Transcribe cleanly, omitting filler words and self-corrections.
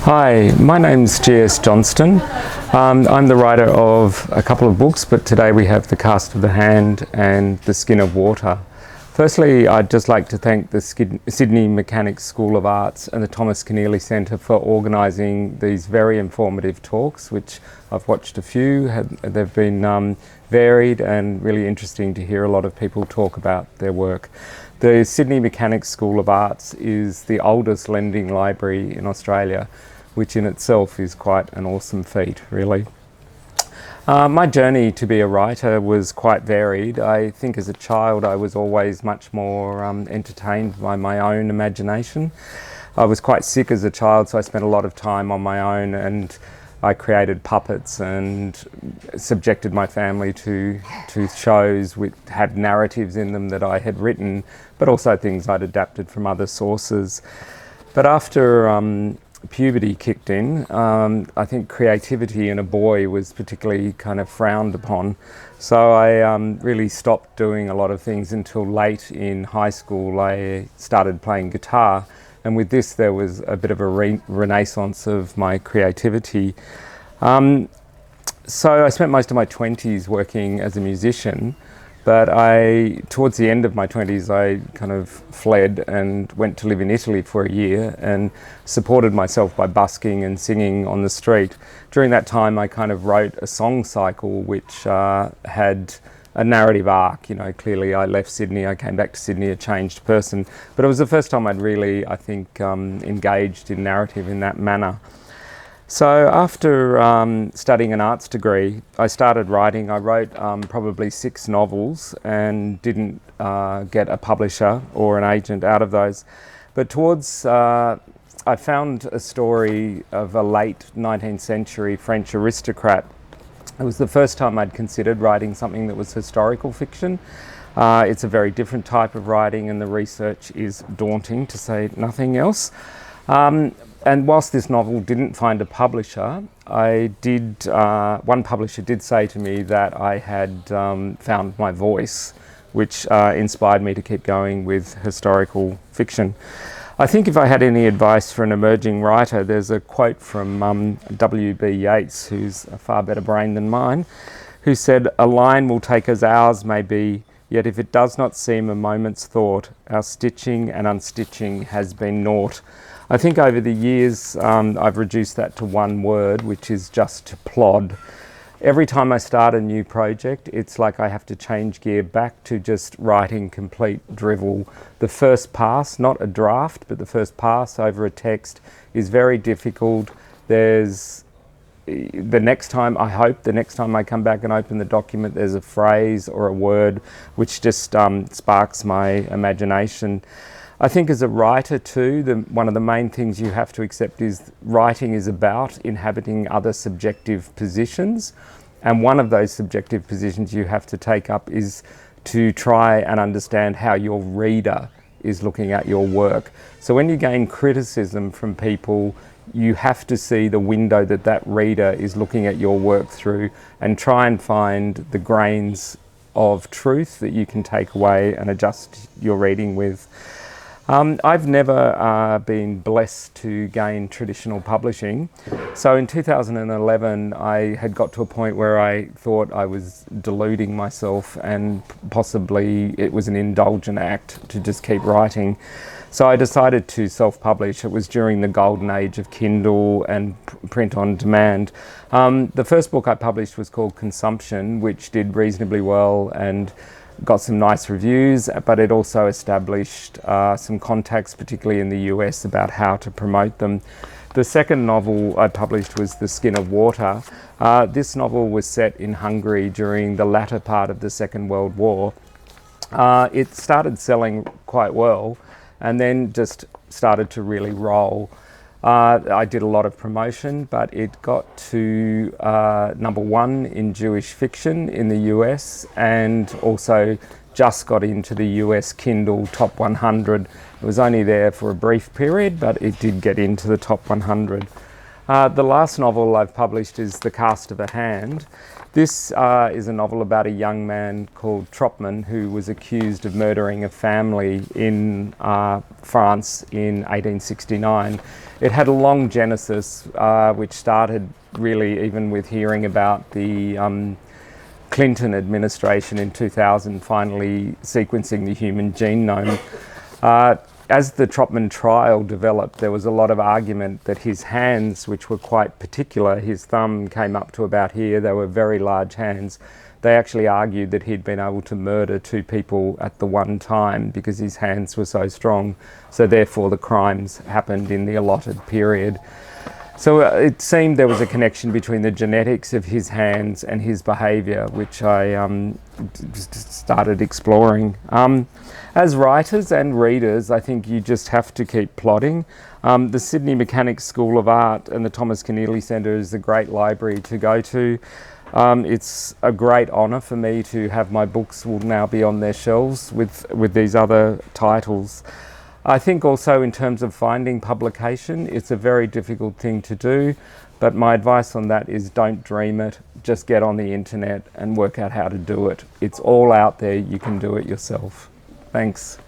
Hi, my name's G.S.Johnston. I'm the writer of a couple of books, but today we have The Cast of the Hand and The Skin of Water. Firstly, I'd just like to thank the Sydney Mechanics School of Arts and the Thomas Keneally Centre for organising these very informative talks, which I've watched a few. They've been varied and really interesting to hear a lot of people talk about their work. The Sydney Mechanics School of Arts is the oldest lending library in Australia, which in itself is quite an awesome feat, really. My journey to be a writer was quite varied. I think as a child I was always much more entertained by my own imagination. I was quite sick as a child, so I spent a lot of time on my own, and I created puppets and subjected my family to shows which had narratives in them that I had written, but also things I'd adapted from other sources. But after puberty kicked in, I think creativity in a boy was particularly kind of frowned upon. So I really stopped doing a lot of things until late in high school. I started playing guitar, and with this there was a bit of a renaissance of my creativity. So I spent most of my 20s working as a musician, but towards the end of my 20s, I kind of fled and went to live in Italy for a year and supported myself by busking and singing on the street. During that time, I kind of wrote a song cycle which had a narrative arc. You know, clearly I left Sydney, I came back to Sydney a changed person, but it was the first time I'd really, I think, engaged in narrative in that manner. So after studying an arts degree, I started writing. I wrote probably 6 novels and didn't get a publisher or an agent out of those. But I found a story of a late 19th century French aristocrat. It was the first time I'd considered writing something that was historical fiction. It's a very different type of writing, and the research is daunting, to say nothing else. And whilst this novel didn't find a publisher, one publisher did say to me that I had found my voice, which inspired me to keep going with historical fiction. I think if I had any advice for an emerging writer, there's a quote from W.B. Yeats, who's a far better brain than mine, who said, "A line will take as ours may be, yet if it does not seem a moment's thought, our stitching and unstitching has been naught." I think over the years I've reduced that to one word, which is just to plod. Every time I start a new project, it's like I have to change gear back to just writing complete drivel. The first pass, not a draft, but the first pass over a text is very difficult. The next time I come back and open the document, there's a phrase or a word which just sparks my imagination. I think as a writer too, one of the main things you have to accept is writing is about inhabiting other subjective positions. And one of those subjective positions you have to take up is to try and understand how your reader is looking at your work. So when you gain criticism from people, you have to see the window that reader is looking at your work through and try and find the grains of truth that you can take away and adjust your reading with. I've never been blessed to gain traditional publishing. So in 2011, I had got to a point where I thought I was deluding myself and possibly it was an indulgent act to just keep writing. So I decided to self-publish. It was during the golden age of Kindle and print on demand. The first book I published was called Consumption, which did reasonably well and got some nice reviews, but it also established some contacts, particularly in the US, about how to promote them. The second novel I published was The Skin of Water. This novel was set in Hungary during the latter part of the Second World War. It started selling quite well and then just started to really roll. I did a lot of promotion, but it got to number 1 in Jewish fiction in the US, and also just got into the US Kindle Top 100. It was only there for a brief period, but it did get into the Top 100. The last novel I've published is The Cast of a Hand. This is a novel about a young man called Tropman who was accused of murdering a family in France in 1869. It had a long genesis, which started really even with hearing about the Clinton administration in 2000 finally sequencing the human genome. As the Tropman trial developed, there was a lot of argument that his hands, which were quite particular, his thumb came up to about here, they were very large hands. They actually argued that he'd been able to murder 2 people at the one time because his hands were so strong. So therefore the crimes happened in the allotted period. So it seemed there was a connection between the genetics of his hands and his behaviour, which I started exploring. As writers and readers, I think you just have to keep plodding. The Sydney Mechanics School of Art and the Thomas Keneally Centre is a great library to go to. It's a great honour for me to have my books will now be on their shelves with these other titles. I think also in terms of finding publication, it's a very difficult thing to do, but my advice on that is don't dream it, just get on the internet and work out how to do it. It's all out there, you can do it yourself. Thanks.